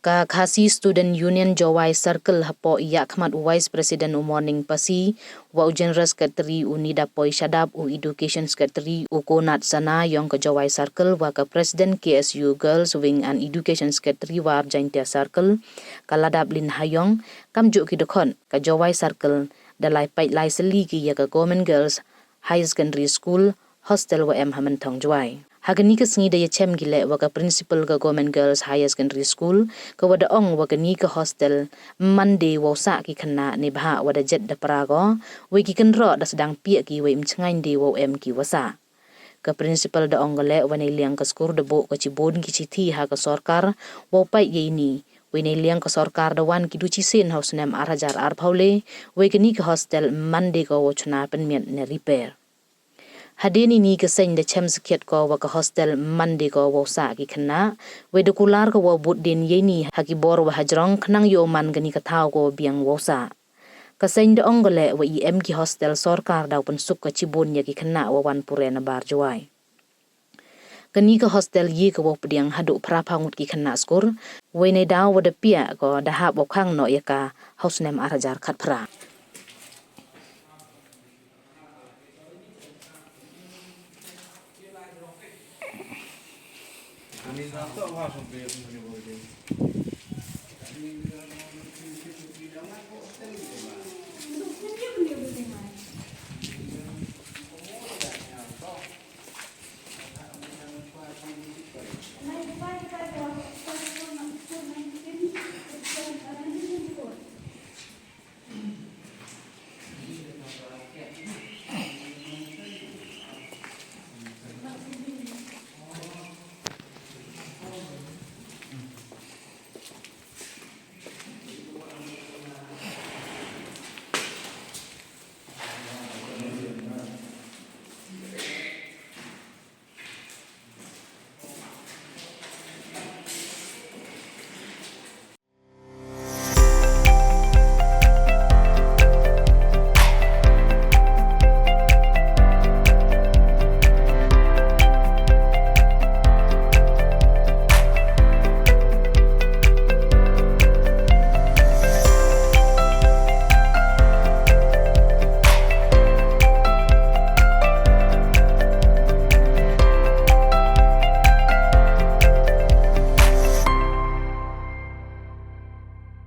Ka Khasi Student Union Jowai Circle hapo yakmat Vice President morning pasi wa General Secretary Unida Poi Shadab u Education Secretary u Konat Sana yang ke Jowai Circle wa ka President KSU Girls Wing and Education Secretary wa Jaintia Circle kaladab lin hayong kamjuk ki dokon ka Jowai Circle dalai pait lai seli ki ya ka Government Girls High Secondary School Hostel wa Hamantong Jowai. Hagani ka sengi daya cem gile waka principal ka Government Girls High Secondary School ka wada ong waka ni ka hostel Monday wausa ki kena ni baha wada jet da parago we ki kenro da sedang piak ki we imcengain di wau ki wasa. Ka principal da ong gale wane liang ka skur da bo ka Booddien ki citi ha ka sorkar wau pai ye ini we ne liang ka sorkar da wan ki duci sen haus nem arhajar arpaule we ka ni ka hostel Monday ka wachuna penmiat ne repair. Hadini ni ke seng de chem sekiat ko wa ke hostel Monday ko wa sa ki kena we de kular ko wa Booddien ye ni haki bor wa hajrong khnang yo man gani ka thau ko biang wa sa ka seng de ongole wa em ki hostel sorkar da pun suk ka Booddien ye ki kena wa wan pure na bar Jowai kani ka hostel ye ko wa pdiang hadu prapangut ki kena skor we ne daw wa de pia ko da ha bo khang no ya ka house nem arajar khat pra.